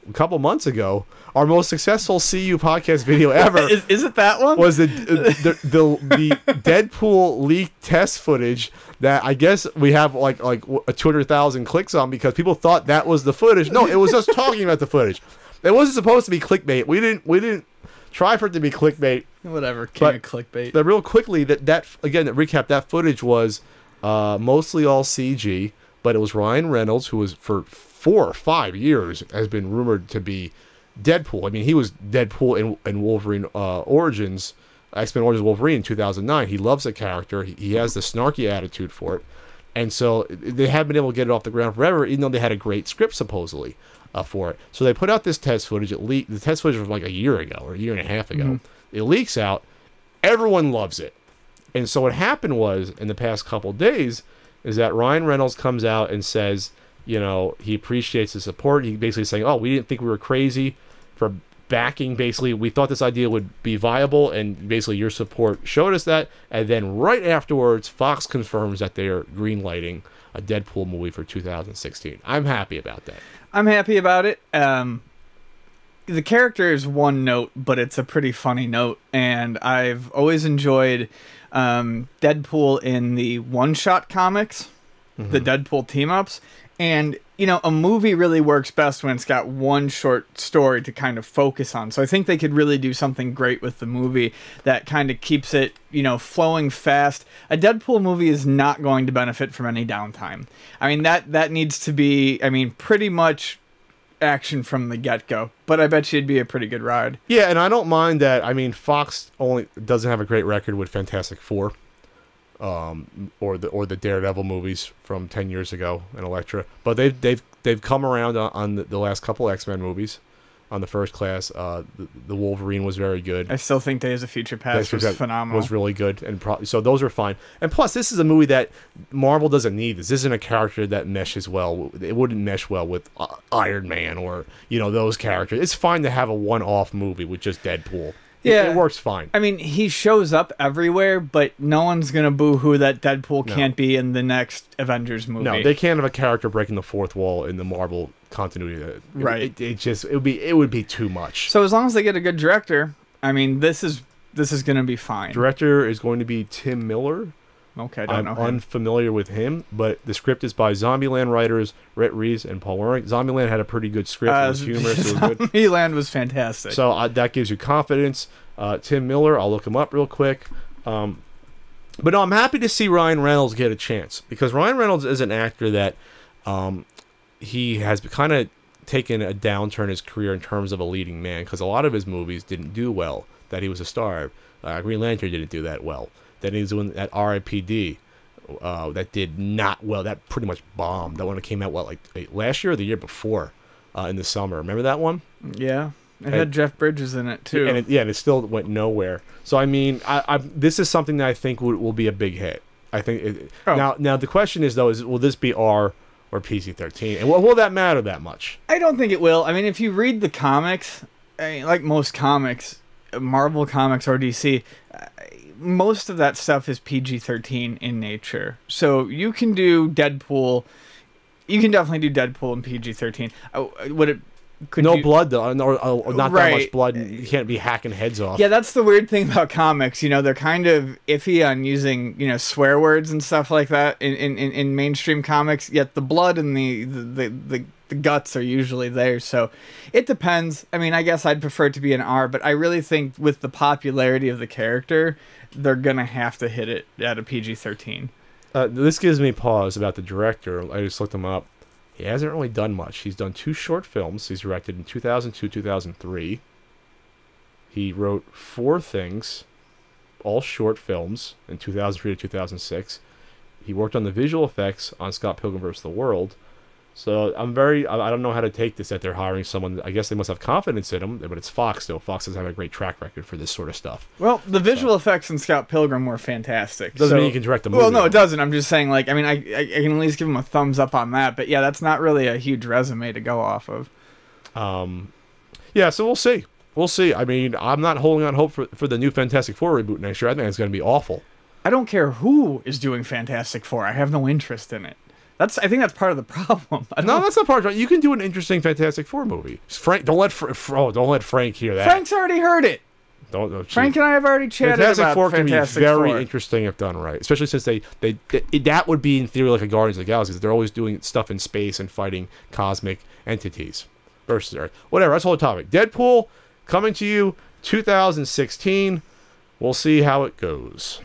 a couple months ago, our most successful CU podcast video ever. Is it that one? Was the Deadpool leaked test footage that I guess we have like 200,000 clicks on because people thought that was the footage. No, it was us talking about the footage. It wasn't supposed to be clickbait. We didn't try for it to be clickbait. Whatever, king of clickbait. But real quickly, that again, to recap, that footage was mostly all CG, but it was Ryan Reynolds, who was for 4 or 5 years has been rumored to be Deadpool. I mean, he was Deadpool in Wolverine Origins, X-Men Origins Wolverine in 2009. He loves the character. He has the snarky attitude for it. And so they haven't been able to get it off the ground forever, even though they had a great script, supposedly, for it. So they put out this test footage. The test footage was like a year ago or a year and a half ago. Mm-hmm. It leaks out. Everyone loves it. And so what happened was, in the past couple of days, is that Ryan Reynolds comes out and says, you know, he appreciates the support. He basically saying, oh, we didn't think we were crazy for backing. Basically, we thought this idea would be viable, and basically your support showed us that. And then right afterwards, Fox confirms that they are greenlighting a Deadpool movie for 2016. I'm happy about that. I'm happy about it. The character is one note, but it's a pretty funny note, and I've always enjoyed Deadpool in the one-shot comics, the Deadpool team-ups. And, you know, a movie really works best when it's got one short story to kind of focus on. So I think they could really do something great with the movie that kind of keeps it, you know, flowing fast. A Deadpool movie is not going to benefit from any downtime. I mean, that needs to be, I mean, pretty much action from the get-go. But I bet you it'd be a pretty good ride. Yeah, and I don't mind that. I mean, Fox only doesn't have a great record with Fantastic Four. Or the Daredevil movies from 10 years ago and Elektra, but they've come around on the last couple X-Men movies. On the First Class, the Wolverine was very good. I still think Days of Future Past was phenomenal. Was really good, and so those are fine. And plus, this is a movie that Marvel doesn't need. This isn't a character that meshes well. It wouldn't mesh well with Iron Man or, you know, those characters. It's fine to have a one-off movie with just Deadpool. Yeah, it works fine. I mean, he shows up everywhere, but no one's gonna boo-hoo that Deadpool can't be in the next Avengers movie. No, they can't have a character breaking the fourth wall in the Marvel continuity. Right. It would be too much. So as long as they get a good director, I mean, this is gonna be fine. Director is going to be Tim Miller. Okay, I don't know him. Unfamiliar with him, but the script is by Zombieland writers Rhett Reeves and Paul Wernick. Zombieland had a pretty good script. It was humorous. It was good. Zombieland was fantastic. So that gives you confidence. Tim Miller, I'll look him up real quick. But no, I'm happy to see Ryan Reynolds get a chance, because Ryan Reynolds is an actor that he has kind of taken a downturn in his career in terms of a leading man, because a lot of his movies didn't do well that he was a star of. Green Lantern didn't do that well. That he was doing that R.I.P.D. That did not well. That pretty much bombed. That one came out, what, like last year or the year before in the summer. Remember that one? Yeah. It had Jeff Bridges in it, too. And it still went nowhere. So, I mean, this is something that I think will be a big hit. I think now the question is, though, will this be R or PG-13? And will that matter that much? I don't think it will. I mean, if you read the comics, I mean, like most comics, Marvel Comics or DC, most of that stuff is PG-13 in nature. So you can do Deadpool. You can definitely do Deadpool in PG-13. Would it? Blood, though, or not that much blood. You can't be hacking heads off. Yeah, that's the weird thing about comics. You know, they're kind of iffy on using, you know, swear words and stuff like that in mainstream comics. Yet the blood and the guts are usually there. So it depends. I mean, I guess I'd prefer it to be an R, but I really think with the popularity of the character, they're gonna have to hit it at a PG-13. This gives me pause about the director. I just looked him up. He hasn't really done much. He's done 2 short films. He's directed in 2002, 2003. He wrote 4 things, all short films, in 2003 to 2006. He worked on the visual effects on Scott Pilgrim vs. the World. So I don't know how to take this that they're hiring someone. I guess they must have confidence in him, but it's Fox, though. Fox doesn't have a great track record for this sort of stuff. Well, the visual effects in Scott Pilgrim were fantastic. Doesn't mean you can direct the movie. Well, no, it doesn't. I'm just saying, like, I mean, I can at least give him a thumbs up on that. But yeah, that's not really a huge resume to go off of. Yeah, so we'll see. We'll see. I mean, I'm not holding on hope for the new Fantastic Four reboot next year. I think it's going to be awful. I don't care who is doing Fantastic Four. I have no interest in it. I think that's part of the problem. I don't No, know. that's not part of it. You can do an interesting Fantastic Four movie. Frank, don't let Frank hear that. Frank's already heard it. Don't Frank and I have already chatted Fantastic about Four can Fantastic be very Four. interesting if done right, especially since that would be in theory like a Guardians of the Galaxy. They're always doing stuff in space and fighting cosmic entities versus Earth. Whatever, that's the whole topic. Deadpool coming to you 2016. We'll see how it goes.